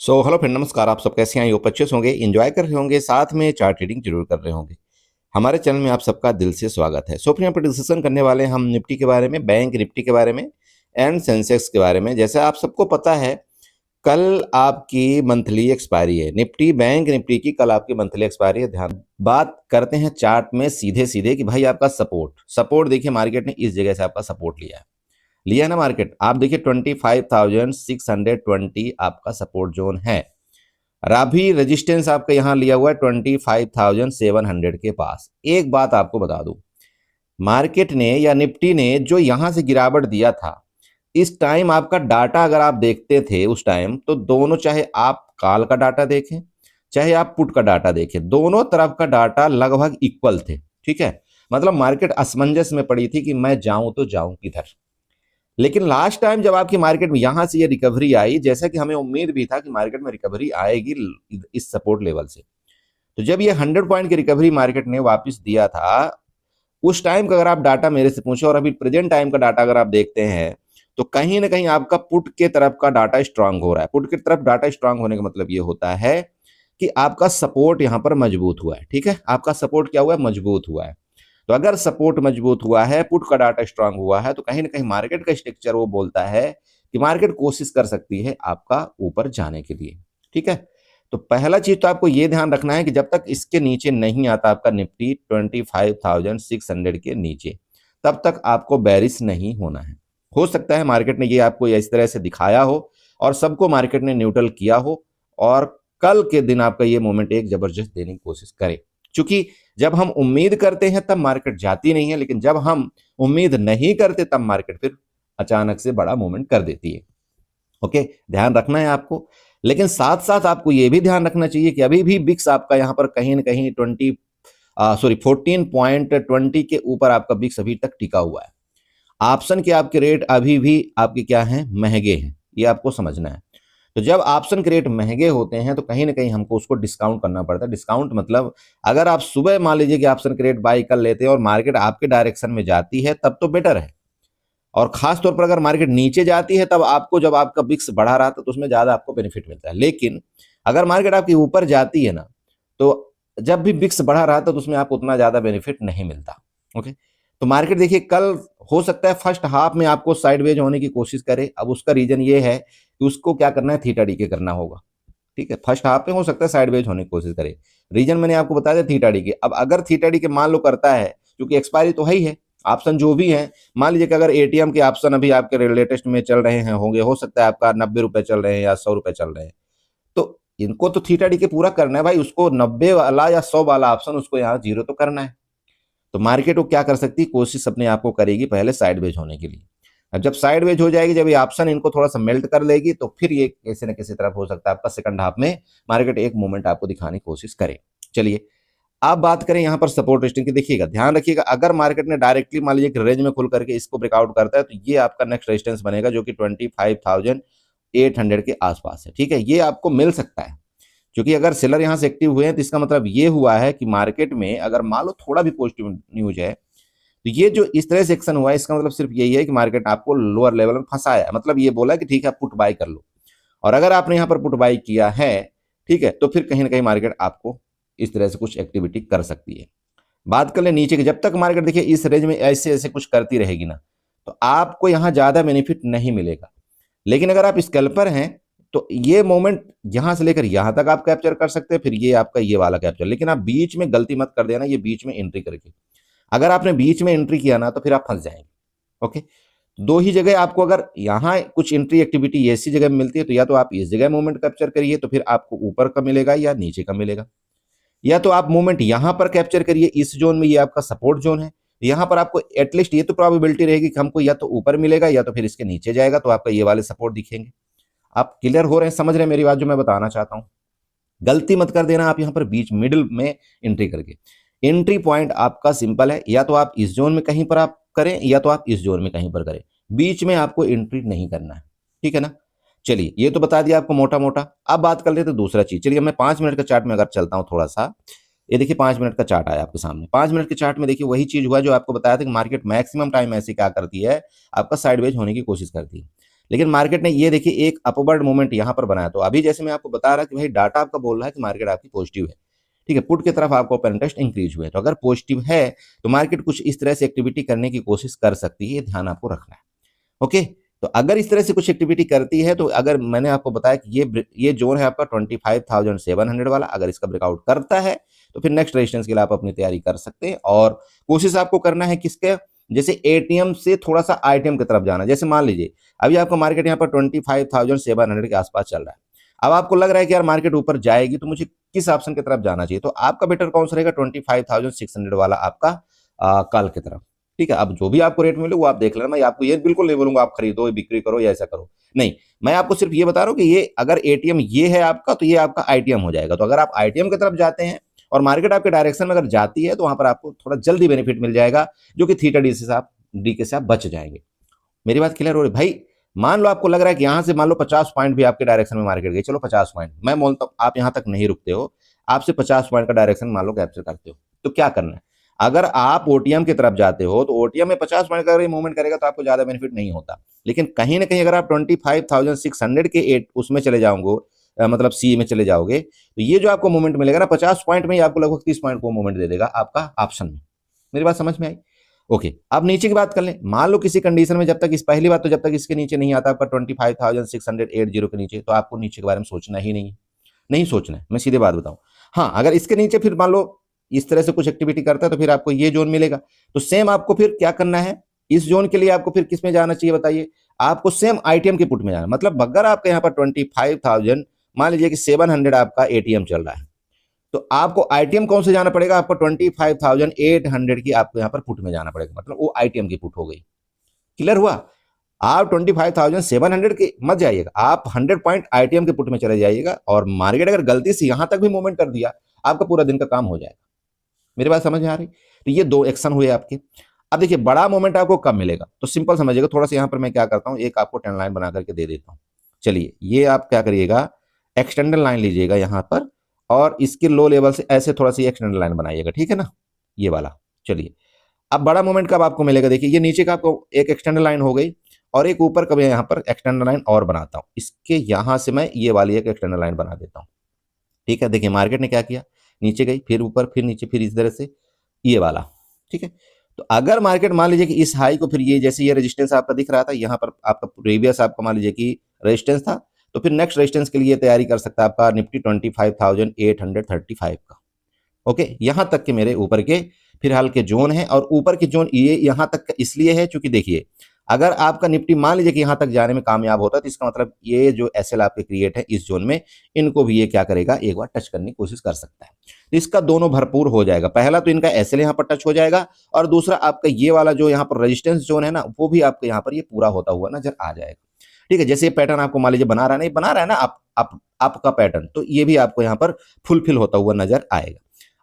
Hello friend, नमस्कार। आप सब कैसे हैं? योग अच्छे से होंगे, एंजॉय कर रहे होंगे, साथ में चार्ट रीडिंग जरूर कर रहे होंगे। हमारे चैनल में आप सबका दिल से स्वागत है। फ्रेंड, यहाँ पर डिस्कशन करने वाले हैं हम निफ्टी के बारे में, बैंक निफ्टी के बारे में एंड सेंसेक्स के बारे में। जैसे आप सबको पता है, कल आपकी मंथली एक्सपायरी है। निफ्टी बैंक निफ्टी की कल आपकी मंथली एक्सपायरी है। ध्यान बात करते हैं चार्ट में सीधे सीधे कि भाई आपका सपोर्ट देखिए, मार्केट ने इस जगह से आपका सपोर्ट लिया है ना। मार्केट आप देखिए 25,620 आपका सपोर्ट जोन है। और अभी रेजिस्टेंस आपका यहां लिया हुआ है 25,700 के पास। एक बात आपको बता दूं, मार्केट ने या निफ्टी ने जो यहां से गिरावट दिया था, इस टाइम आपका डाटा अगर आप देखते थे उस टाइम, तो दोनों, चाहे आप कॉल का डाटा देखें चाहे आप पुट का डाटा देखें, दोनों तरफ का डाटा लगभग इक्वल थे। ठीक है, मतलब मार्केट असमंजस में पड़ी थी कि मैं जाऊं तो जाऊं किधर। लेकिन लास्ट टाइम जब आपकी मार्केट में यहां से ये रिकवरी आई, जैसा कि हमें उम्मीद भी था कि मार्केट में रिकवरी आएगी इस सपोर्ट लेवल से, तो जब ये 100 पॉइंट की रिकवरी मार्केट ने वापस दिया था, उस टाइम का अगर आप डाटा मेरे से पूछो और अभी प्रेजेंट टाइम का डाटा अगर आप देखते हैं, तो कहीं ना कहीं आपका पुट के तरफ का डाटा स्ट्रांग हो रहा है। पुट की तरफ डाटा स्ट्रांग होने का मतलब ये होता है कि आपका सपोर्ट यहां पर मजबूत हुआ है। ठीक है, आपका सपोर्ट क्या हुआ है? मजबूत हुआ है। तो अगर सपोर्ट मजबूत हुआ है, पुट का डाटा स्ट्रांग हुआ है, तो कहीं ना कहीं मार्केट का स्ट्रक्चर वो बोलता है कि मार्केट कोशिश कर सकती है आपका ऊपर जाने के लिए। ठीक है, तो पहला चीज तो आपको ये ध्यान रखना है कि जब तक इसके नीचे नहीं आता आपका निफ्टी 25,600 के नीचे, तब तक आपको बेरिश नहीं होना है। हो सकता है मार्केट ने ये आपको इस तरह से दिखाया हो और सबको मार्केट ने न्यूट्रल किया हो, और कल के दिन आपका ये मोमेंट एक जबरदस्त देने की कोशिश करे। क्योंकि जब हम उम्मीद करते हैं तब मार्केट जाती नहीं है, लेकिन जब हम उम्मीद नहीं करते तब मार्केट फिर अचानक से बड़ा मूवमेंट कर देती है। ओके, ध्यान रखना है आपको। लेकिन साथ साथ आपको यह भी ध्यान रखना चाहिए कि अभी भी बिक्स आपका यहां पर कहीं ना कहीं 14.20 के ऊपर आपका बिक्स अभी तक टिका हुआ है। ऑप्शन के आपके रेट अभी भी आपके क्या हैं? महंगे हैं, ये आपको समझना है। तो जब ऑप्शन के रेट महंगे होते हैं तो कहीं ना कहीं हमको उसको डिस्काउंट करना पड़ता है। डिस्काउंट मतलब अगर आप सुबह मान लीजिए कि ऑप्शन के रेट बाई कर लेते हैं और मार्केट आपके डायरेक्शन में जाती है, तब तो बेटर है। और खास तौर पर अगर मार्केट नीचे जाती है, तब आपको, जब आपका बिक्स बढ़ा रहा था, तो उसमें ज्यादा आपको बेनिफिट मिलता है। लेकिन अगर मार्केट आपकी ऊपर जाती है ना, तो जब भी बिक्स बढ़ा रहा था तो उसमें आपको उतना ज्यादा बेनिफिट नहीं मिलता। ओके, तो मार्केट देखिए कल हो सकता है फर्स्ट हाफ में आपको साइडवेज होने की कोशिश करे। अब उसका रीजन ये है कि उसको क्या करना है? थीटा डी के करना होगा। ठीक है, फर्स्ट हाफ में हो सकता है साइडवेज होने की कोशिश करे। रीजन मैंने आपको बता दिया, थीटा डी के। अब अगर थीटा डी के मान लो करता है, क्योंकि एक्सपायरी तो है ही है, ऑप्शन जो भी है, मान लीजिए कि अगर एटीएम के ऑप्शन अभी आपके लेटेस्ट में चल रहे हैं होंगे, हो सकता है आपका 90 रुपए चल रहे हैं या 100 रुपए चल रहे हैं, तो इनको तो थीटा डी के पूरा करना है भाई। उसको 90 वाला या 100 वाला ऑप्शन उसको यहाँ जीरो तो करना है। तो मार्केट को क्या कर सकती है? कोशिश अपने आप को करेगी पहले साइडवेज होने के लिए। अब जब साइडवेज हो जाएगी, जब ये ऑप्शन इनको थोड़ा सा मेल्ट कर लेगी, तो फिर ये किसी न किसी तरफ हो सकता है आपका सेकंड हाफ में मार्केट एक मूवमेंट आपको दिखाने की कोशिश करे। चलिए, आप बात करें यहाँ पर सपोर्ट रेजिस्टेंस की। देखिएगा, ध्यान रखिएगा, अगर मार्केट ने डायरेक्टली मान लीजिए रेंज में खुल करके इसको ब्रेकआउट करता है, तो ये आपका नेक्स्ट रेजिस्टेंस बनेगा, जो कि 25,800 के आसपास है। ठीक है, ये आपको मिल सकता है, क्योंकि अगर सेलर यहां से एक्टिव हुए हैं तो इसका मतलब ये हुआ है कि मार्केट में अगर मान लो थोड़ा भी पॉजिटिव न्यूज है, तो ये जो इस तरह से एक्शन हुआ है, इसका मतलब सिर्फ यही है कि मार्केट आपको लोअर लेवल में फंसाया है। मतलब ये बोला कि ठीक है, पुट बाई कर लो। और अगर आपने यहाँ पर पुट बाई किया है, ठीक है, तो फिर कहीं ना कहीं मार्केट आपको इस तरह से कुछ एक्टिविटी कर सकती है। बात कर ले नीचे की, जब तक मार्केट देखिए इस रेंज में ऐसे ऐसे कुछ करती रहेगी ना, तो आपको यहां ज्यादा बेनिफिट नहीं मिलेगा। लेकिन अगर आप स्कैल्पर हैं, तो ये मोमेंट यहां से लेकर यहां तक आप कैप्चर कर सकते हैं, फिर ये आपका ये वाला कैप्चर। लेकिन आप बीच में गलती मत कर देना, ये बीच में एंट्री करके। अगर आपने बीच में एंट्री किया ना, तो फिर आप फंस जाएंगे। ओके, दो ही जगह आपको, अगर यहाँ कुछ एंट्री एक्टिविटी ऐसी जगह मिलती है, तो या तो आप इस जगह मूवमेंट कैप्चर करिए, तो फिर आपको ऊपर का मिलेगा या नीचे का मिलेगा। या तो आप मूवमेंट यहां पर कैप्चर करिए, इस जोन में, ये आपका सपोर्ट जोन है। यहां पर आपको एटलीस्ट ये तो प्रोबेबिलिटी रहेगी कि हमको या तो ऊपर मिलेगा या तो फिर इसके नीचे जाएगा, तो आपका ये वाले सपोर्ट दिखेंगे। आप क्लियर हो रहे हैं? समझ रहे हैं मेरी बात जो मैं बताना चाहता हूं? गलती मत कर देना आप यहां पर बीच मिडिल में एंट्री करके। एंट्री पॉइंट आपका सिंपल है, या तो आप इस जोन में कहीं पर आप करें या तो आप इस जोन में कहीं पर करें, बीच में आपको एंट्री नहीं करना है। ठीक है ना? चलिए, ये तो बता दिया आपको मोटा मोटा। अब बात कर लेते हैं दूसरा चीज। चलिए, मैं 5 मिनट का चार्ट में अगर चलता हूं थोड़ा सा, ये देखिए 5 मिनट का चार्ट आया आपके सामने। 5 मिनट के चार्ट में देखिए वही चीज हुआ जो आपको बताया था कि मार्केट मैक्सिमम टाइम ऐसे क्या करती है, आपका साइडवेज होने की कोशिश करती है। लेकिन मार्केट ने ये देखिए एक अपवर्ड मूवमेंट यहाँ पर बनाया। तो अभी जैसे मैं आपको बता रहा कि भाई डाटा आपका बोल रहा है कि मार्केट आपकी पॉजिटिव है, ठीक है, पुट की तरफ आपको ओपन इंटरेस्ट इंक्रीज हुए। तो अगर पॉजिटिव है तो मार्केट कुछ इस तरह से एक्टिविटी करने की कोशिश कर सकती है, ये ध्यान आपको रखना है। ओके, तो अगर इस तरह से कुछ एक्टिविटी करती है तो अगर मैंने आपको बताया कि ये जोन है आपका 25,700 वाला, अगर इसका ब्रेकआउट करता है तो फिर नेक्स्ट रेजिस्टेंस के लिए आप अपनी तैयारी कर सकते हैं। और कोशिश आपको करना है किसके, जैसे एटीएम से थोड़ा सा आईटीएम की तरफ जाना। जैसे मान लीजिए अभी आपका मार्केट यहाँ पर 25,700 के आसपास चल रहा है, अब आपको लग रहा है कि यार मार्केट ऊपर जाएगी तो मुझे किस ऑप्शन की तरफ जाना चाहिए, तो आपका बेटर कौन सा रहेगा, 25,600 वाला आपका कॉल की तरफ। ठीक है, अब जो भी आपको रेट मिले वो आप देख लेना, मैं आपको ये बिल्कुल नहीं बोलूंगा आप खरीदो बिक्री करो या ऐसा करो, नहीं, मैं आपको सिर्फ ये बता रहा हूँ कि ये अगर एटीएम ये है आपका तो ये आपका आईटीएम हो जाएगा। तो अगर आप आईटीएम की तरफ जाते हैं और मार्केट आपके डायरेक्शन में अगर जाती है तो वहां पर आपको थोड़ा जल्दी बेनिफिट मिल जाएगा, जो कि थीटा डी के से आप बच जाएंगे। मेरी बात क्लियर हो रही भाई? मान लो आपको लग रहा है कि यहां से मान लो 50 पॉइंट भी आपके डायरेक्शन में मार्केट गई, चलो 50 पॉइंट, मैं बोलता हूं आप यहां तक नहीं रुकते हो, आपसे 50 पॉइंट का डायरेक्शन मान लो कैप्चर करते हो, तो क्या करना है, अगर आप ओटीएम की तरफ जाते हो तो ओटीएम में 50 पॉइंट का मूवमेंट करेगा तो आपको ज्यादा बेनिफिट नहीं होता। लेकिन कहीं ना कहीं अगर आप 25,600 के एट उसमें चले जाओगे, मतलब सी में चले जाओगे, तो ये जो आपको मूवमेंट मिलेगा ना 50 पॉइंट में ही आपको लगभग 30 पॉइंट को मूवमेंट दे देगा आपका ऑप्शन में। मेरी बात समझ में आई? ओके, अब नीचे की बात कर लें। मान लो किसी कंडीशन में जब तक इस पहली बात तो जब तक इसके नीचे नहीं आता आपका 25,680 के नीचे, तो आपको नीचे के बारे में सोचना ही नहीं है, नहीं सोचना है, मैं सीधे बात बताऊं। हाँ, अगर इसके नीचे फिर मान लो इस तरह से कुछ एक्टिविटी करता है तो फिर आपको ये जोन मिलेगा। तो सेम आपको फिर क्या करना है, इस जोन के लिए आपको फिर किस में जाना चाहिए बताइए, आपको सेम आईटीएम के पुट में जाना। मतलब अगर आपके यहाँ पर 25,000 मान लीजिए कि 700 आपका एटीएम चल रहा है, तो आपको आईटीएम कौन से जाना पड़ेगा, आपको 25,800 की आपको यहाँ पर पुट में जाना पड़ेगा, मतलब वो आईटीएम की पुट हो गई। क्लियर हुआ? आप 25,700 के मत जाइएगा, आप 100 पॉइंट आईटीएम के पुट में चले जाइएगा, और मार्केट अगर गलती से यहां तक भी मूवमेंट कर दिया आपका पूरा दिन का काम हो जाएगा। मेरी बात समझ में आ रही? तो ये दो एक्शन हुए आपके। अब देखिए बड़ा मोमेंट आपको कब मिलेगा, तो सिंपल समझिएगा, थोड़ा सा यहाँ पर मैं क्या करता हूँ, एक आपको 10 लाइन बना करके दे देता हूँ। चलिए ये आप क्या करिएगा, एक्सटेंडर लाइन लीजिएगा यहाँ पर, और इसके लो लेवल से ऐसे थोड़ा सा एक्सटेंडर लाइन बनाइएगा, ठीक है ना, ये वाला। चलिए अब बड़ा मोमेंट कब आपको मिलेगा, देखिए ये नीचे का आपको एक एक्सटेंडर लाइन हो गई, और एक ऊपर कभी यहाँ पर एक्सटेंडर लाइन और बनाता हूँ, इसके यहां से मैं ये वाली एक एक्सटेंडर लाइन बना देता हूँ। ठीक है, देखिए मार्केट ने क्या किया, नीचे गई, फिर ऊपर, फिर नीचे, फिर इस तरह से ये वाला। ठीक है, तो अगर मार्केट मान लीजिए कि इस हाई को फिर ये जैसे ये रेजिस्टेंस आपका दिख रहा था, यहाँ पर आपका प्रीवियस आपका मान लीजिए कि रेजिस्टेंस था, तो फिर नेक्स्ट रेजिस्टेंस के लिए तैयारी कर सकता है आपका निफ्टी 25,835 का। ओके, यहां तक के मेरे ऊपर के फिलहाल के जोन है, और ऊपर के जोन ये यहां तक इसलिए है क्योंकि देखिए अगर आपका निफ्टी मान लीजिए कि यहां तक जाने में कामयाब होता है, तो इसका मतलब ये जो एसएल आपके क्रिएट है इस जोन में, इनको भी ये क्या करेगा, एक बार टच करने की कोशिश कर सकता है। तो इसका दोनों भरपूर हो जाएगा, पहला तो इनका एसएल यहाँ पर टच हो जाएगा, और दूसरा आपका ये वाला जो यहाँ पर रेजिस्टेंस जोन है ना, वो भी आपको यहाँ पर ये पूरा होता हुआ नजर आ जाएगा। ठीक है, जैसे ये पैटर्न आपको मान लीजिए बना रहा है, नहीं बना रहा है ना आपका पैटर्न, तो ये भी आपको यहाँ पर फुलफिल होता हुआ नजर आएगा।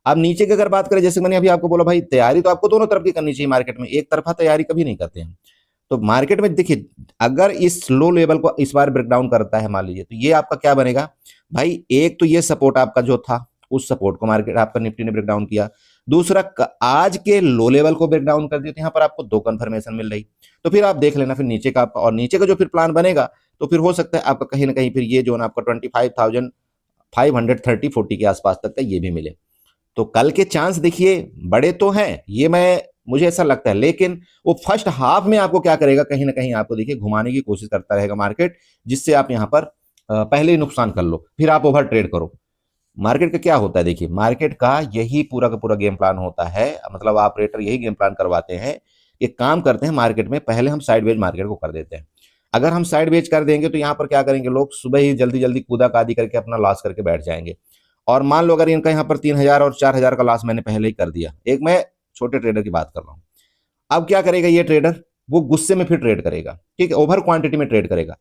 अब नीचे की अगर बात करें, जैसे मैंने अभी आपको बोला भाई तैयारी तो आपको दोनों तरफ की करनी चाहिए, मार्केट में एक तरफा तैयारी कभी नहीं करते हैं। तो मार्केट में देखिए अगर इस लो लेवल को इस बार ब्रेकडाउन करता है मान लीजिए, तो ये आपका क्या बनेगा भाई, एक तो ये सपोर्ट आपका जो था उस सपोर्ट को मार्केट आपका निफ्टी ने ब्रेकडाउन किया, दूसरा आज के लो लेवल को ब्रेकडाउन कर दिया, तो यहाँ पर आपको दो कंफर्मेशन मिल रही। तो फिर आप देख लेना फिर नीचे का आपका, और नीचे का जो फिर प्लान बनेगा तो फिर हो सकता है आपका कहीं ना कहीं फिर ये जो आपका 25,530-40 के आसपास तक का ये भी मिले। तो कल के चांस देखिए बड़े तो हैं, ये मुझे ऐसा लगता है, लेकिन वो फर्स्ट हाफ में आपको क्या करेगा, कहीं ना कहीं आपको देखिए घुमाने की कोशिश करता रहेगा मार्केट, जिससे आप यहाँ पर पहले ही नुकसान कर लो, फिर आप ओवर ट्रेड करो। मार्केट का क्या होता है, देखिए मार्केट का यही पूरा का पूरा गेम प्लान होता है, मतलब ऑपरेटर यही गेम प्लान करवाते हैं, ये काम करते हैं मार्केट में, पहले हम साइडवेज मार्केट को कर देते हैं। अगर हम साइडवेज कर देंगे तो यहाँ पर क्या करेंगे लोग, सुबह ही जल्दी जल्दी कूदा कादी करके अपना लॉस करके बैठ जाएंगे। और मान लो अगर इनका यहाँ पर 3,000 और 4,000 का लॉस मैंने पहले ही कर दिया, एक मैं छोटे ट्रेडर की बात कर रहा हूँ, अब क्या करेगा ये ट्रेडर, वो गुस्से में फिर ट्रेड करेगा, ठीक है, ओवर क्वांटिटी में ट्रेड करेगा।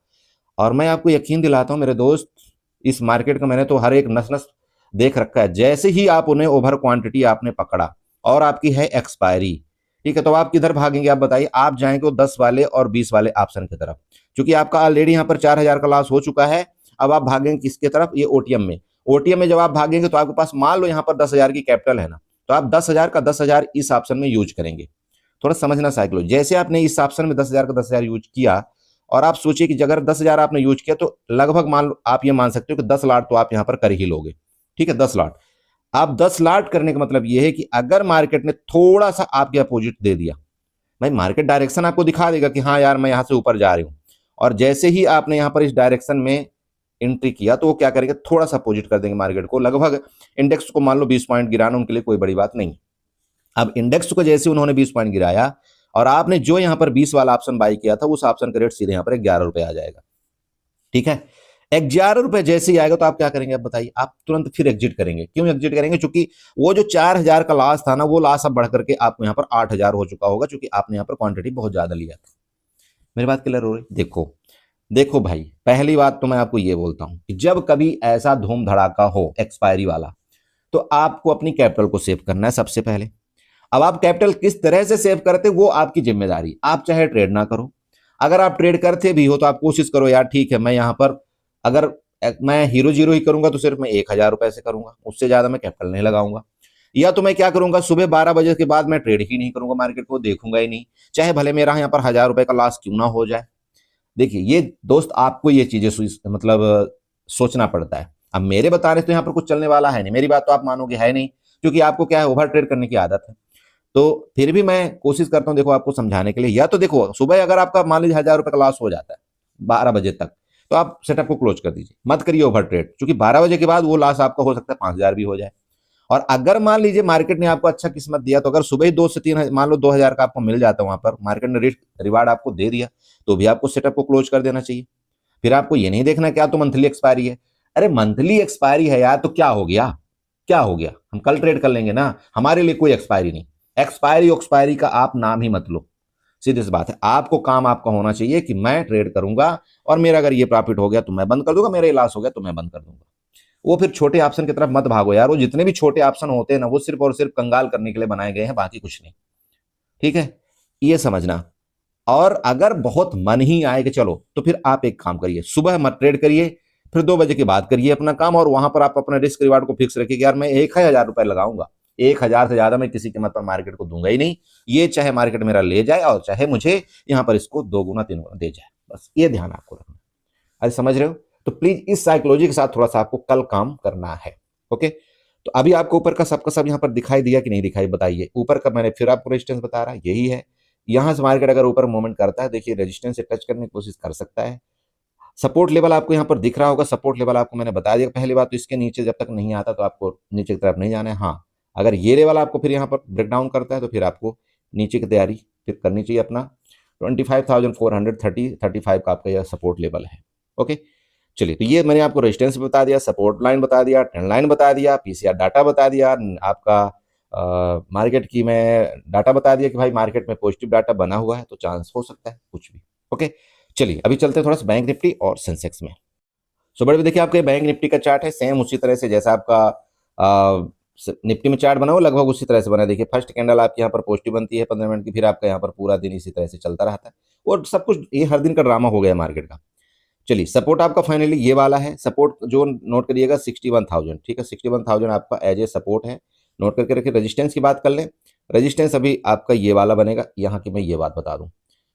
और मैं आपको यकीन दिलाता हूं मेरे दोस्त, इस मार्केट का मैंने तो हर एक नस नस देख रखा है, जैसे ही आप उन्हें ओवर क्वांटिटी आपने पकड़ा और आपकी है एक्सपायरी, ठीक है, तो आप किधर भागेंगे आप बताइए, आप जाएंगे 10 वाले और 20 वाले ऑप्शन की तरफ, क्योंकि आपका ऑलरेडी यहाँ पर 4,000 का लॉस हो चुका है। अब आप भागेंगे किसके तरफ, ये ओटीएम में। ओटीएम में जब आप भागेंगे तो आपके पास मान लो यहाँ पर 10,000 की कैपिटल है ना, तो आप 10,000 का 10,000 इस ऑप्शन में यूज करेंगे। थोड़ा समझना साइकिल, जैसे आपने इस ऑप्शन में 10,000 का 10,000 यूज किया, और आप सोचिए कि अगर 10,000 आपने यूज किया तो लगभग मान लो आप ये मान सकते हो कि 10 लाट तो आप यहाँ पर कर ही लोगे। ठीक है, 10 लाट। आप 10 लाट करने का मतलब ये है कि अगर मार्केट ने थोड़ा सा आपके अपोजिट दे दिया, भाई मार्केट डायरेक्शन आपको दिखा देगा कि हाँ यार मैं यहाँ से ऊपर जा रही हूँ, और जैसे ही आपने यहाँ पर इस डायरेक्शन में एंट्री किया तो वो क्या करेंगे, थोड़ा सा अपोजिट कर देंगे मार्केट को, लगभग इंडेक्स को मान लो 20 पॉइंट गिराना उनके लिए कोई बड़ी बात नहीं। अब इंडेक्स को जैसे उन्होंने 20 पॉइंट गिराया और आपने जो यहाँ पर 20 वाला ऑप्शन बाई किया था, उस ऑप्शन का रेट सीधे यहाँ पर 11 रुपए आ जाएगा। ठीक है, 11 रुपए जैसे ही आएगा तो आप क्या करेंगे, अब बताइए, आप तुरंत फिर एग्जिट करेंगे। क्यों एग्जिट करेंगे, क्योंकि वो जो 4,000 का लॉस था ना, वो लॉस अब बढ़ करके आपको यहाँ पर 8,000 हो चुका होगा, क्योंकि आपने यहाँ पर क्वांटिटी बहुत ज्यादा लिया था। मेरी बात क्लियर हो रही? देखो देखो भाई, पहली बात तो मैं आपको ये बोलता हूं कि जब कभी ऐसा धूम धड़ाका हो एक्सपायरी वाला, तो आपको अपनी कैपिटल को सेव करना है सबसे पहले। अब आप कैपिटल किस तरह से सेव करते वो आपकी जिम्मेदारी। आप चाहे ट्रेड ना करो, अगर आप ट्रेड करते भी हो तो आप कोशिश करो यार ठीक है मैं यहां पर अगर मैं हीरो जीरो ही करूंगा तो सिर्फ मैं 1,000 रुपए से करूंगा, उससे ज्यादा मैं कैपिटल नहीं लगाऊंगा। या तो मैं क्या करूंगा, सुबह 12 बजे के बाद मैं ट्रेड ही नहीं करूंगा, मार्केट को देखूंगा ही नहीं, चाहे भले मेरा यहाँ पर 1,000 रुपए का लॉस क्यों ना हो जाए। देखिए ये दोस्त आपको ये चीजें मतलब सोचना पड़ता है। अब मेरे बताने तो यहाँ पर कुछ चलने वाला है नहीं, मेरी बात तो आप मानोगे है नहीं, क्योंकि आपको क्या है, ओवर ट्रेड करने की आदत है। तो फिर भी मैं कोशिश करता हूँ देखो आपको समझाने के लिए। या तो देखो सुबह अगर आपका मान लीजिए 1,000 रुपए का लॉस हो जाता है 12 बजे तक, तो आप सेटअप को क्लोज कर दीजिए, मत करिए ओवर ट्रेड, क्योंकि 12 बजे के बाद वो लॉस आपका हो सकता है 5,000 भी हो जाए। और अगर मान लीजिए मार्केट ने आपको अच्छा किस्मत दिया, तो अगर सुबह ही 2 से 3 मान लो 2,000 का आपको मिल जाता है, वहां पर मार्केट ने रिस्क रिवार्ड आपको दे दिया, तो भी आपको सेटअप को क्लोज कर देना चाहिए। फिर आपको ये नहीं देखना क्या तो मंथली एक्सपायरी है, अरे मंथली एक्सपायरी है यार तो क्या हो गया, क्या हो गया, हम कल ट्रेड कर लेंगे ना, हमारे लिए कोई एक्सपायरी नहीं। एक्सपायरी का आप नाम ही मत लो, सीधी सी बात है। आपको काम आपका होना चाहिए कि मैं ट्रेड करूंगा और मेरा अगर ये प्रॉफिट हो गया तो मैं बंद कर दूंगा, मेरा ये लॉस हो गया तो मैं बंद कर दूंगा। वो फिर छोटे ऑप्शन की तरफ मत भागो यार, वो जितने भी छोटे ऑप्शन होते हैं ना, वो सिर्फ और सिर्फ कंगाल करने के लिए बनाए गए हैं, बाकी कुछ नहीं। ठीक है, ये समझना। और अगर बहुत मन ही आए कि चलो, तो फिर आप एक काम करिए, सुबह मत ट्रेड करिए, फिर 2 बजे के बाद करिए अपना काम, और वहां पर आप अपना रिस्क रिवार्ड को फिक्स रखिए कि यार मैं 1,000 रुपए लगाऊंगा, 1,000 से ज्यादा मैं किसी कीमत पर मार्केट को दूंगा ही नहीं, ये चाहे मार्केट मेरा ले जाए और चाहे मुझे यहाँ पर इसको 2 गुना 3 गुना दे जाए, बस ये ध्यान आपको रखना। अरे समझ रहे हो? तो प्लीज इस साइकोलॉजी के साथ थोड़ा सा आपको कल काम करना है। ओके, तो अभी आपको ऊपर का सबका सब यहाँ पर दिखाई दिया कि नहीं दिखाई, बताइए। ऊपर का मैंने फिर आपको रेजिस्टेंस बता रहा, यही है। यहां से मार्केट अगर ऊपर मूवमेंट करता है, देखिए रेजिस्टेंस से टच करने की कोशिश कर सकता है। सपोर्ट लेवल आपको यहाँ पर दिख रहा होगा, सपोर्ट लेवल आपको मैंने बता दिया। पहली बात तो इसके नीचे जब तक नहीं आता तो आपको नीचे की तरफ नहीं जाना है। हाँ, अगर ये लेवल आपको फिर यहाँ पर ब्रेकडाउन करता है तो फिर आपको नीचे की तैयारी फिर करनी चाहिए। अपना 25,435 का आपका यह सपोर्ट लेवल है। ओके, चलिए, तो ये मैंने आपको रेजिस्टेंस बता दिया, सपोर्ट लाइन बता दिया, ट्रेंड लाइन बता दिया, पीसीआर डाटा बता दिया, आपका मार्केट की मैं डाटा बता दिया कि भाई मार्केट में पॉजिटिव डाटा बना हुआ है तो चांस हो सकता है कुछ भी। ओके, चलिए अभी चलते हैं थोड़ा सा बैंक निफ्टी और सेंसेक्स में। सो बड़े देखिए आपके बैंक निफ्टी का चार्ट है सेम उसी तरह से जैसा आपका निफ्टी में चार्ट बना हो, लगभग उसी तरह से बना है। देखिए फर्स्ट कैंडल आपकी यहाँ पर पॉजिटिव बनती है 15 मिनट की, फिर आपका यहाँ पर पूरा दिन इसी तरह से चलता रहता है, और सब कुछ ये हर दिन का ड्रामा हो गया मार्केट का। चलिए, सपोर्ट आपका फाइनली ये वाला है, सपोर्ट जो नोट करिएगा 61,000। ठीक है, 61,000 आपका एज ए सपोर्ट है, नोट करके रखिए। रेजिस्टेंस की बात कर लें, रेजिस्टेंस अभी आपका ये वाला बनेगा। यहाँ की मैं ये बात बता दूं,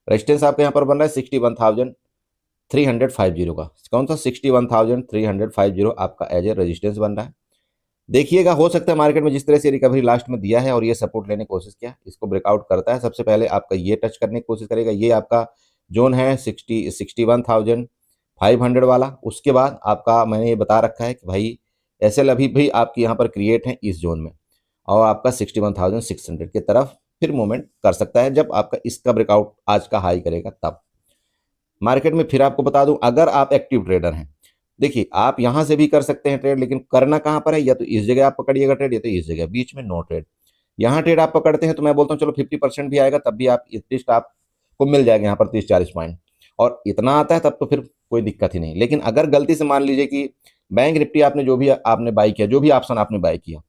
रेजिस्टेंस आपका यहाँ पर बन रहा है 61,350 का। कौन सा 61,350 आपका एज ए रेजिस्टेंस बन रहा है। देखिएगा, हो सकता है मार्केट में जिस तरह से रिकवरी लास्ट में दिया है और ये सपोर्ट लेने की कोशिश किया, इसको ब्रेकआउट करता है, सबसे पहले आपका ये टच करने की कोशिश करेगा। ये आपका जोन है 61,500 वाला। उसके बाद आपका मैंने ये बता रखा है कि भाई एसएल अभी भी आपकी यहाँ पर क्रिएट है इस जोन में, और आपका 61,600 की तरफ फिर मूवमेंट कर सकता है जब आपका इसका ब्रेकआउट आज का हाई करेगा तब। मार्केट में फिर आपको बता दूं, अगर आप एक्टिव ट्रेडर हैं, देखिए आप यहां से भी कर सकते हैं ट्रेड, लेकिन करना कहां पर है, या तो इस जगह आप पकड़िएगा ट्रेड, या तो इस जगह, बीच में नो ट्रेड। यहां ट्रेड आप पकड़ते हैं तो मैं बोलता हूं चलो 50% भी आएगा तब भी आप एटलीस्ट आपको मिल जाएगा यहाँ पर 30-40 पॉइंट, और इतना आता है तब तो फिर कोई दिक्कत ही नहीं। लेकिन अगर गलती से मान लीजिए कि बैंक निफ्टी आपने जो भी आपने बाई किया, जो भी ऑप्शन आपने बाई किया,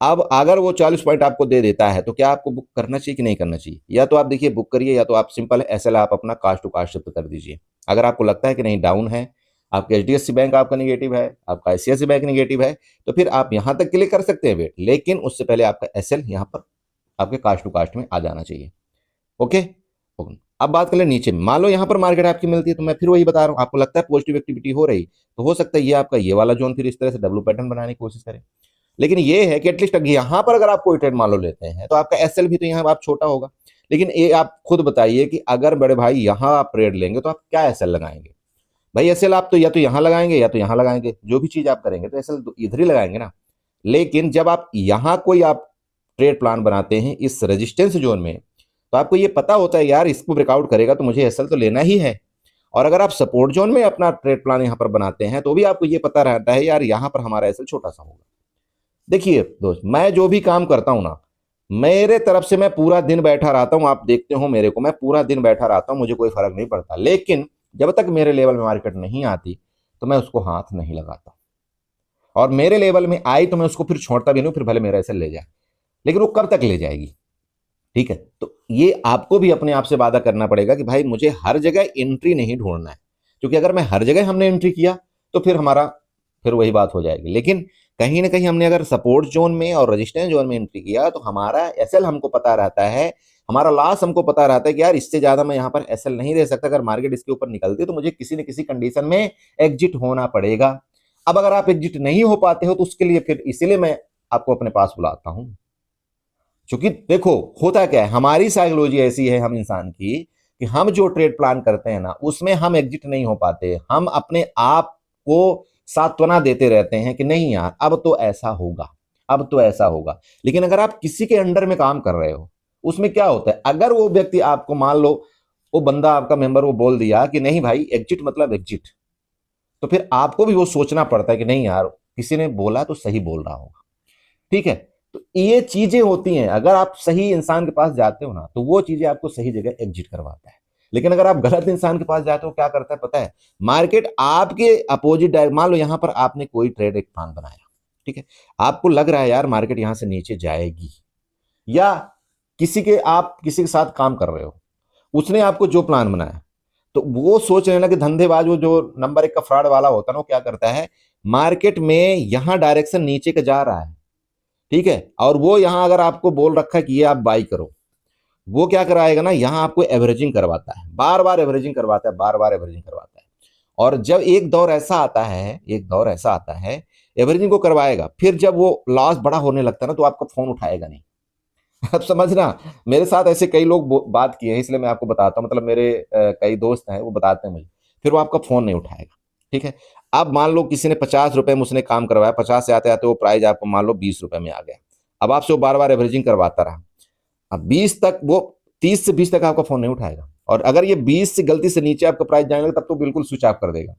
अब अगर वो 40 पॉइंट आपको दे देता है तो क्या आपको बुक करना चाहिए कि नहीं करना चाहिए? या तो आप देखिए बुक करिए, या तो आप सिंपल एसएल आप अपना कास्ट टू कास्ट शिफ्ट कर दीजिए। अगर आपको लगता है कि नहीं डाउन है, आपका एचडीएफसी बैंक आपका निगेटिव है, आपका आईसीआईसी बैंक निगेटिव है, तो फिर आप यहां तक के लिए कर सकते हैं वेट, लेकिन उससे पहले आपका एसएल यहां पर आपके कास्ट टू कास्ट में आ जाना चाहिए। ओके, अब बात कर ले नीचे, मान लो यहाँ पर मार्केट आपकी मिलती है, तो मैं फिर वही बता रहा हूँ, आपको लगता है पॉजिटिव एक्टिविटी हो रही, तो हो सकता है ये आपका ये वाला जोन फिर इस तरह से डब्ल्यू पैटर्न बनाने की कोशिश करें। लेकिन ये है कि एटलीस्ट यहाँ पर अगर आप कोई ट्रेड मान लो लेते हैं तो आपका एसएल भी तो यहाँ आप छोटा होगा। लेकिन ये आप खुद बताइए कि अगर बड़े भाई यहाँ आप ट्रेड लेंगे तो आप क्या एसएल लगाएंगे? भाई एसएल आप तो या तो यहाँ लगाएंगे या तो यहाँ लगाएंगे, जो भी चीज आप करेंगे तो एसएल इधर ही लगाएंगे ना। लेकिन जब आप यहाँ कोई आप ट्रेड प्लान बनाते हैं इस रेजिस्टेंस जोन में, तो आपको ये पता होता है यार इसको ब्रेकआउट करेगा तो मुझे एसएल तो लेना ही है। और अगर आप सपोर्ट जोन में अपना ट्रेड प्लान यहाँ पर बनाते हैं तो भी आपको ये पता रहता है यार यहाँ पर हमारा एसएल छोटा सा होगा। देखिए दोस्त, मैं जो भी काम करता हूं ना, मेरे तरफ से मैं पूरा दिन बैठा रहता हूं, आप देखते हो मेरे को, मैं पूरा दिन बैठा रहता हूं, मुझे कोई फर्क नहीं पड़ता। लेकिन जब तक मेरे लेवल में मार्केट नहीं आती तो मैं उसको हाथ नहीं लगाता, और मेरे लेवल में आई तो मैं उसको फिर छोड़ता भी नहीं, फिर भले मेरा ऐसे ले जाए। लेकिन वो कब तक ले जाएगी? ठीक है, तो ये आपको भी अपने आप से वादा करना पड़ेगा कि भाई मुझे हर जगह एंट्री नहीं ढूंढना है, क्योंकि अगर मैं हर जगह हमने एंट्री किया तो फिर हमारा फिर वही बात हो जाएगी। लेकिन कहीं ना कहीं हमने अगर सपोर्ट जोन में और रेजिस्टेंस जोन में एंट्री किया तो हमारा एसएल हमको पता रहता है, हमारा लॉस हमको पता रहता है कि यार इससे ज्यादा मैं यहाँ पर एसएल नहीं दे सकता, अगर मार्केट इसके ऊपर निकलती है तो मुझे किसी न किसी कंडीशन में एग्जिट होना पड़ेगा। अब अगर आप एग्जिट नहीं हो पाते हो तो उसके लिए फिर इसीलिए मैं आपको अपने पास बुलाता हूं, क्योंकि देखो होता क्या है, हमारी साइकोलॉजी ऐसी है हम इंसान की कि हम जो ट्रेड प्लान करते हैं ना उसमें हम एग्जिट नहीं हो पाते, हम अपने आप को सांत्वना देते रहते हैं कि नहीं यार अब तो ऐसा होगा, अब तो ऐसा होगा। लेकिन अगर आप किसी के अंडर में काम कर रहे हो, उसमें क्या होता है, अगर वो व्यक्ति आपको मान लो वो बंदा आपका मेंबर वो बोल दिया कि नहीं भाई एग्जिट मतलब एग्जिट, तो फिर आपको भी वो सोचना पड़ता है कि नहीं यार किसी ने बोला तो सही बोल रहा होगा। ठीक है, तो ये चीजें होती हैं, अगर आप सही इंसान के पास जाते हो ना तो वो चीजें आपको सही जगह एग्जिट करवाता है। लेकिन अगर आप गलत इंसान के पास जाते हो क्या करता है पता है, मार्केट आपके अपोजिट, मान लो यहां पर आपने कोई ट्रेड एक प्लान बनाया, ठीक है, आपको लग रहा है यार मार्केट यहां से नीचे जाएगी, या आप किसी के साथ काम कर रहे हो, उसने आपको जो प्लान बनाया, तो वो सोच रहे ना कि धंधेबाज वो जो नंबर 1 का फ्रॉड वाला होता है ना, वो क्या करता है, मार्केट में यहां डायरेक्शन नीचे का जा रहा है, ठीक है, और वो यहां अगर आपको बोल रखा है कि ये आप बाई करो, वो क्या कराएगा ना, यहां आपको एवरेजिंग करवाता है, बार बार एवरेजिंग करवाता है, बार बार एवरेजिंग करवाता है। और जब एक दौर ऐसा आता है, एक दौर ऐसा आता है, एवरेजिंग को करवाएगा, फिर जब वो लॉस बड़ा होने लगता है ना तो आपका फोन उठाएगा नहीं। अब समझना, मेरे साथ ऐसे कई लोग बात किए हैं, इसलिए मैं आपको बताता हूँ, मतलब मेरे कई दोस्त हैं वो बताते हैं मुझे, फिर वो आपका फोन नहीं उठाएगा। ठीक है, अब मान लो किसी ने 50 रुपए में उसने काम करवाया, 50 से आते आते वो प्राइस आपको मान लो 20 रुपए में आ गया, अब आपसे वो बार बार एवरेजिंग करवाता रहा, अब 20 तक वो 30 से 20 तक आपका फोन नहीं उठाएगा, और अगर ये 20 से गलती से नीचे आपका प्राइस जाने लगे तब तो बिल्कुल स्विच ऑफ कर देगा।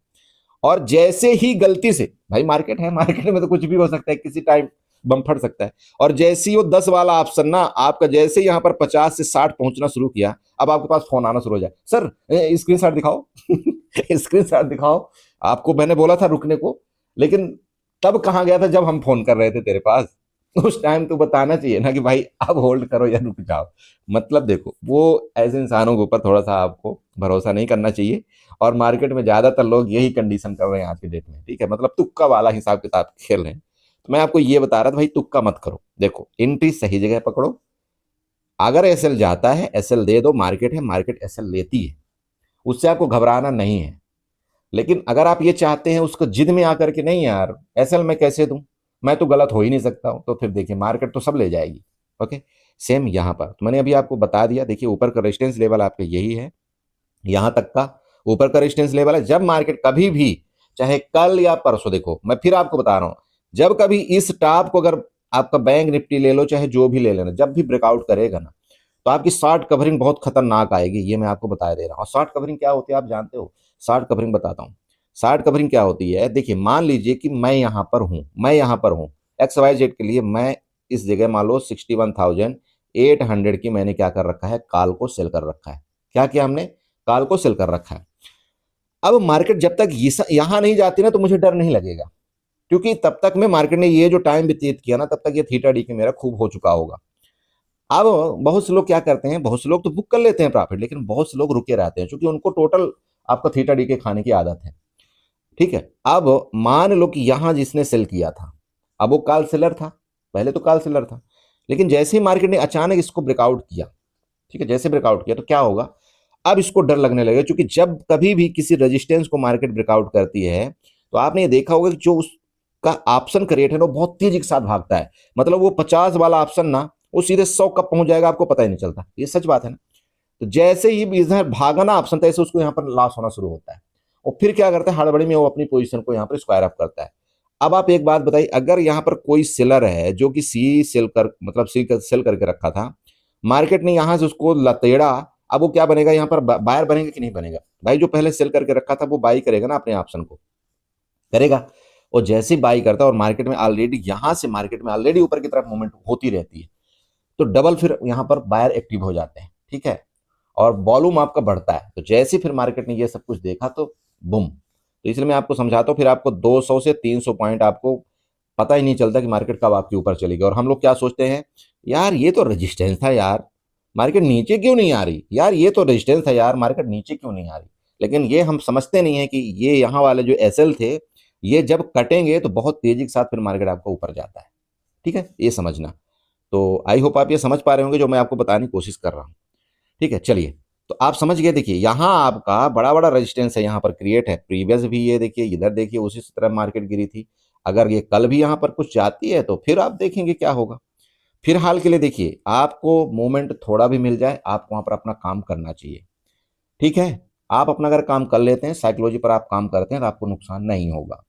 और जैसे ही गलती से, भाई मार्केट है, मार्केट में तो कुछ भी हो सकता है, किसी टाइम बम फट सकता है, और जैसे ही वो 10 वाला ऑप्शन ना आपका जैसे ही यहाँ पर 50 से 60 पहुंचना शुरू किया, अब आपके पास फोन आना शुरू हो जाए, सर स्क्रीन शॉट दिखाओ स्क्रीन शॉट दिखाओ, आपको मैंने बोला था रुकने को, लेकिन तब कहाँ गया था जब हम फोन कर रहे थे तेरे पास, उस टाइम तो बताना चाहिए ना कि भाई अब होल्ड करो या रुक जाओ। मतलब देखो, वो ऐसे इंसानों के ऊपर थोड़ा सा आपको भरोसा नहीं करना चाहिए, और मार्केट में ज्यादातर लोग यही कंडीशन कर रहे हैं आज के डेट में। ठीक है, मतलब तुक्का वाला हिसाब किताब खेल रहे हैं। तो मैं आपको ये बता रहा था भाई तुक्का मत करो, देखो एंट्री सही जगह पकड़ो, अगर एसएल जाता है एसएल दे दो, मार्केट है, मार्केट एसएल लेती है, उससे आपको घबराना नहीं है। लेकिन अगर आप ये चाहते हैं उसको जिद में आकर के नहीं यार एसएल मैं कैसे दूं, मैं तो गलत हो ही नहीं सकता हूं, तो फिर देखिए मार्केट तो सब ले जाएगी। ओके, सेम यहां पर तो मैंने अभी आपको बता दिया, देखिए ऊपर का रेजिस्टेंस लेवल आपका यही है, यहां तक का ऊपर का रेजिस्टेंस लेवल है। जब मार्केट कभी भी, चाहे कल या परसों, देखो मैं फिर आपको बता रहा हूं, जब कभी इस टॉप को अगर आपका बैंक निफ्टी ले लो चाहे जो भी ले लेना, जब भी ब्रेकआउट करेगा ना तो आपकी शॉर्ट कवरिंग बहुत खतरनाक आएगी, ये मैं आपको बता दे रहा हूँ। और शॉर्ट कवरिंग क्या होती है आप जानते हो? शॉर्ट कवरिंग बताता हूँ, शॉर्ट कवरिंग क्या होती है। देखिए मान लीजिए कि मैं यहां पर हूं, मैं यहां पर हूं XYZ के लिए, मैं इस जगह मान लो 61,800 की मैंने क्या कर रखा है, कॉल को सेल कर रखा है। क्या किया हमने? कॉल को सेल कर रखा है। अब मार्केट जब तक यहां नहीं जाती ना तो मुझे डर नहीं लगेगा, क्योंकि तब तक में मार्केट ने ये जो टाइम व्यतीत किया ना तब तक ये थीटा डी के मेरा खूब हो चुका होगा। अब बहुत से लोग क्या करते हैं, बहुत से लोग तो बुक कर लेते हैं प्रॉफिट, लेकिन बहुत से लोग रुके रहते हैं क्योंकि उनको टोटल आपका थीटा डी के खाने की आदत है। ठीक है, अब मान लो कि यहां जिसने सेल किया था, अब वो कॉल सेलर था, पहले तो कॉल सेलर था, लेकिन जैसे ही मार्केट ने अचानक इसको ब्रेकआउट किया, ठीक है, जैसे ब्रेकआउट किया तो क्या होगा, अब इसको डर लगने लगे, क्योंकि जब कभी भी किसी रेजिस्टेंस को मार्केट ब्रेकआउट करती है तो आपने ये देखा होगा कि जो उसका ऑप्शन का रेट है ना वो बहुत तेजी के साथ भागता है। मतलब वो 50 वाला ऑप्शन ना वो सीधे 100 कब पहुंच जाएगा आपको पता ही नहीं चलता। ये सच बात है ना। तो जैसे ही इधर भागना ऑप्शन था, ऐसे उसको यहाँ पर लॉस होना शुरू होता है और फिर क्या करता है, हड़बड़ी में वो अपनी पोजीशन को यहाँ पर स्क्वायर अप करता है। अब आप एक बात बताइए, अगर यहाँ पर कोई सेलर है जो कि सी सेल कर मतलब सी सेल करके रखा था, मार्केट ने यहाँ से उसको लतेड़ा, अब वो क्या बनेगा यहाँ पर, बायर बनेगा कि नहीं बनेगा? भाई जो पहले सेल करके रखा था वो बाई करेगा ना अपने ऑप्शन को, करेगा। और जैसे ही बाई करता है और मार्केट में ऑलरेडी यहाँ से मार्केट में ऑलरेडी ऊपर की तरफ मूवमेंट होती रहती है, तो डबल फिर यहाँ पर बायर एक्टिव हो जाते हैं, ठीक है, और वॉल्यूम आपका बढ़ता है। तो जैसे फिर मार्केट ने ये सब कुछ देखा तो बुम। तो इसलिए मैं आपको समझाता हूँ, फिर आपको 200 से 300 पॉइंट आपको पता ही नहीं चलता कि मार्केट कब आपके ऊपर चलेगी। और हम लोग क्या सोचते हैं, यार ये तो रेजिस्टेंस था यार, मार्केट नीचे क्यों नहीं आ रही, यार ये तो रेजिस्टेंस था यार, मार्केट नीचे क्यों नहीं आ रही। लेकिन ये हम समझते नहीं है कि ये यहाँ वाले जो एसएल थे, ये जब कटेंगे तो बहुत तेजी के साथ फिर मार्केट आपको ऊपर जाता है। ठीक है, ये समझना। तो आई होप आप ये समझ पा रहे होंगे जो मैं आपको बताने की कोशिश कर रहा हूँ। ठीक है, चलिए, तो आप समझ गए। देखिए यहाँ आपका बड़ा बड़ा रेजिस्टेंस है यहाँ पर क्रिएट है, प्रीवियस भी ये देखिए, इधर देखिए उसी तरह मार्केट गिरी थी। अगर ये कल भी यहाँ पर कुछ जाती है तो फिर आप देखेंगे क्या होगा। फिलहाल के लिए देखिए, आपको मोमेंट थोड़ा भी मिल जाए, आपको वहां पर अपना काम करना चाहिए। ठीक है, आप अपना अगर काम कर लेते हैं, साइकोलॉजी पर आप काम करते हैं, तो आपको नुकसान नहीं होगा।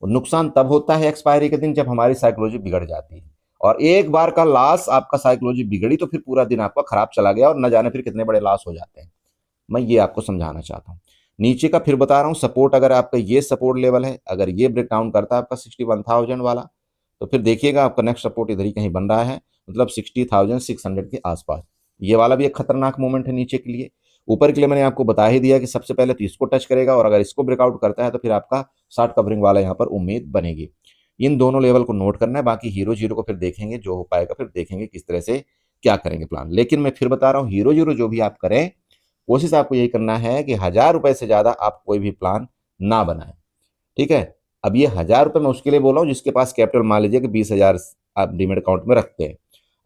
और नुकसान तब होता है एक्सपायरी के दिन, जब हमारी साइकोलॉजी बिगड़ जाती है। और एक बार का लॉस आपका साइकोलॉजी बिगड़ी तो फिर पूरा दिन आपका खराब चला गया, और न जाने फिर कितने बड़े लॉस हो जाते हैं। मैं ये आपको समझाना चाहता हूँ। नीचे का फिर बता रहा हूँ, सपोर्ट अगर आपका ये सपोर्ट लेवल है, अगर ये ब्रेक डाउन करता है आपका 61,000 वाला, तो फिर देखिएगा आपका नेक्स्ट सपोर्ट इधर ही कहीं बन रहा है, मतलब 60,600 के आसपास। ये वाला भी एक खतरनाक मोमेंट है नीचे के लिए। ऊपर के लिए मैंने आपको बता ही दिया कि सबसे पहले तो इसको टच करेगा, और अगर इसको ब्रेकआउट करता है तो फिर आपका शॉर्ट कवरिंग वाला यहाँ पर उम्मीद बनेगी। इन दोनों लेवल को नोट करना है। बाकी हीरो जीरो को फिर देखेंगे, जो हो पाएगा फिर देखेंगे किस तरह से क्या करेंगे प्लान। लेकिन मैं फिर बता रहा हूँ, हीरो जीरो जो भी आप करें, कोशिश आपको यही करना है कि 1,000 रुपए से ज्यादा आप कोई भी प्लान ना बनाए। ठीक है, अब ये 1,000 रुपए मैं उसके लिए बोल रहा हूँ जिसके पास कैपिटल मान लीजिए कि 20,000 आप डीमेट अकाउंट में रखते हैं।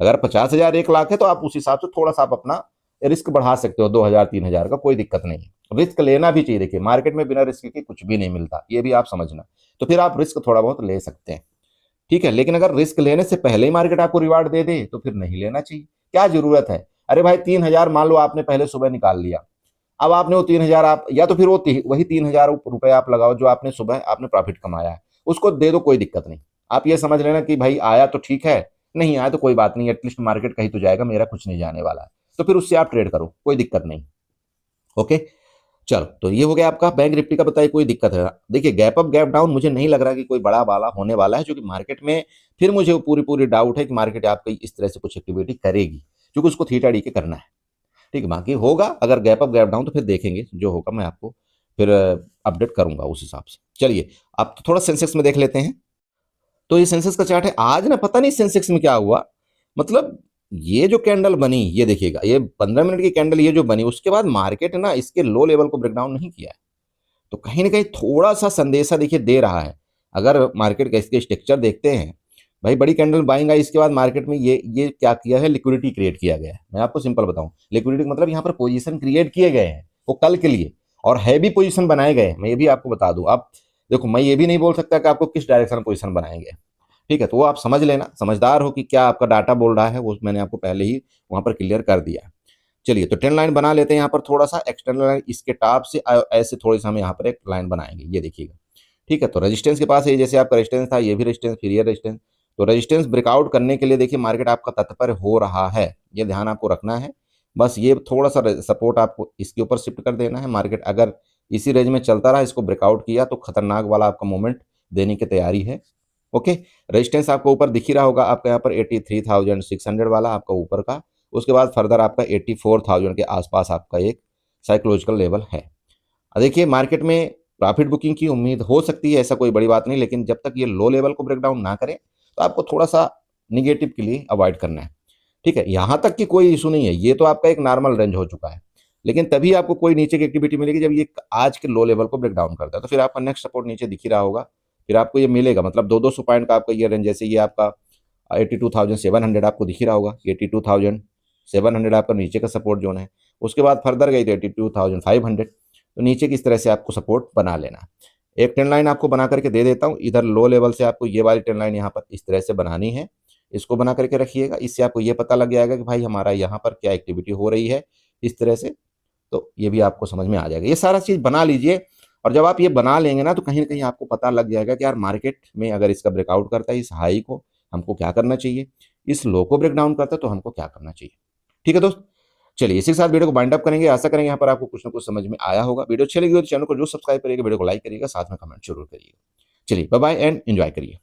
अगर 50,000 1 लाख है तो आप उस हिसाब से थोड़ा सा आप अपना रिस्क बढ़ा सकते हो, 2,000 3,000 का, कोई दिक्कत नहीं है। रिस्क लेना भी चाहिए। देखिए मार्केट में बिना रिस्क के कुछ भी नहीं मिलता, ये भी आप समझना। तो फिर आप रिस्क थोड़ा बहुत ले सकते हैं। ठीक है, लेकिन अगर रिस्क लेने से पहले ही मार्केट आपको रिवार्ड दे दे तो फिर नहीं लेना चाहिए। क्या जरूरत है? अरे भाई 3,000 मान लो आपने पहले सुबह निकाल लिया, अब आपने वो 3,000 आप, या तो फिर वो वही 3,000 रुपए आप लगाओ जो आपने सुबह आपने प्रॉफिट कमाया है, उसको दे दो, कोई दिक्कत नहीं। आप ये समझ लेना कि भाई आया तो ठीक है, नहीं आया तो कोई बात नहीं, एटलीस्ट मार्केट कहीं तो जाएगा, मेरा कुछ नहीं जाने वाला है। तो फिर उससे आप ट्रेड करो, कोई दिक्कत नहीं। ओके, चलो, तो ये हो गया आपका बैंक निफ्टी का। बताइए कोई दिक्कत है? देखिए गैप अप गैप डाउन मुझे नहीं लग रहा कि कोई बड़ा वाला होने वाला है, क्योंकि मार्केट में फिर मुझे पूरी पूरी डाउट है कि मार्केट आपकी इस तरह से कुछ एक्टिविटी करेगी, क्योंकि उसको थीटा डी के करना है। ठीक है, बाकी होगा अगर गैप अप गैप डाउन तो फिर देखेंगे, जो होगा मैं आपको फिर अपडेट करूंगा उस हिसाब से। चलिए, अब तो थोड़ा सेंसेक्स में देख लेते हैं। तो ये सेंसेक्स का चार्ट है। आज ना पता नहीं सेंसेक्स में क्या हुआ, मतलब ये जो कैंडल बनी, ये देखिएगा, ये 15 मिनट की कैंडल ये जो बनी, उसके बाद मार्केट ना इसके लो लेवल को ब्रेक डाउन नहीं किया है। तो कहीं ना कहीं थोड़ा सा संदेशा देखिए दे रहा है। अगर मार्केट का इसके स्ट्रक्चर देखते हैं, भाई बड़ी कैंडल बाइंग आई, इसके बाद मार्केट में ये क्या किया है, लिक्विडिटी क्रिएट किया गया है। मैं आपको सिंपल बताऊं, लिक्विडिटी मतलब यहाँ पर पोजीशन क्रिएट किए गए हैं वो कल के लिए, और हैवी पोजीशन बनाए गए हैं। मैं ये भी आपको बता दूं, आप देखो, मैं ये भी नहीं बोल सकता कि आपको किस डायरेक्शन में पोजीशन बनाएंगे। ठीक है, तो वो आप समझ लेना, समझदार हो कि क्या आपका डाटा बोल रहा है, वो मैंने आपको पहले ही वहां पर क्लियर कर दिया। चलिए, तो ट्रेंड लाइन बना लेते हैं यहाँ पर, थोड़ा सा एक्सटर्नल लाइन इसके टॉप से ऐसे थोड़ी सा हम यहाँ पर एक लाइन बनाएंगे, ये देखिएगा। ठीक है, तो रेजिस्टेंस के पास है, जैसे आपका रेजिस्टेंस था, ये भी रेजिस्टेंस, फिर ये रेजिस्टेंस। तो रेजिस्टेंस ब्रेकआउट करने के लिए देखिए मार्केट आपका तत्पर हो रहा है, ये ध्यान आपको रखना है। बस ये थोड़ा सा सपोर्ट आपको इसके ऊपर शिफ्ट कर देना है। मार्केट अगर इसी रेंज में चलता रहा, इसको ब्रेकआउट किया तो खतरनाक वाला आपका मूवमेंट देने की तैयारी है। ओके, रेजिस्टेंस आपको ऊपर दिख ही रहा होगा आपका यहाँ पर 83,600 वाला आपका ऊपर का। उसके बाद फर्दर आपका 84,000 के आसपास आपका एक साइकोलॉजिकल लेवल है। देखिए मार्केट में प्रॉफिट बुकिंग की उम्मीद हो सकती है, ऐसा कोई बड़ी बात नहीं, लेकिन जब तक ये लो लेवल को ब्रेक डाउन ना करें तो आपको थोड़ा सा निगेटिव के लिए अवॉइड करना है। ठीक है, यहाँ तक कि कोई इशू नहीं है, ये तो आपका एक नॉर्मल रेंज हो चुका है, लेकिन तभी आपको कोई नीचे की एक्टिविटी मिलेगी जब ये आज के लो लेवल को ब्रेक डाउन करता है। तो फिर आपका नेक्स्ट सपोर्ट नीचे दिख ही रहा होगा, फिर आपको ये मिलेगा, मतलब 200 पॉइंट का आपका ये रेंज, जैसे ये आपका 82,700 आपको दिख ही रहा होगा, 82,000 700 आपका नीचे का सपोर्ट जोन है। उसके बाद फर्दर गई तो 82,500, तो नीचे की इस तरह से आपको सपोर्ट बना लेना। एक ट्रेंड लाइन आपको बना करके दे देता हूँ। इधर लो लेवल से आपको ये वाली ट्रेंड लाइन यहाँ पर इस तरह से बनानी है, इसको बना करके रखिएगा। इससे आपको ये पता लग जाएगा कि भाई हमारा यहाँ पर क्या एक्टिविटी हो रही है इस तरह से, तो ये भी आपको समझ में आ जाएगा। ये सारा चीज़ बना लीजिए, और जब आप ये बना लेंगे ना तो कहीं ना कहीं आपको पता लग जाएगा कि यार मार्केट में अगर इसका ब्रेकआउट करता है इस हाई को, हमको क्या करना चाहिए, इस लो को ब्रेक डाउन करता है तो हमको क्या करना चाहिए। ठीक है दोस्त, चलिए इसी के साथ वीडियो को बाइंड अप करेंगे। आशा करेंगे यहाँ पर आपको कुछ ना कुछ समझ में आया होगा। वीडियो अच्छी लगी हो तो चैनल को जो सब्सक्राइब करिएगा, वीडियो को लाइक करिएगा, साथ में कमेंट जरूर करिएगा। चलिए बाय बाय एंड एंजॉय करिए।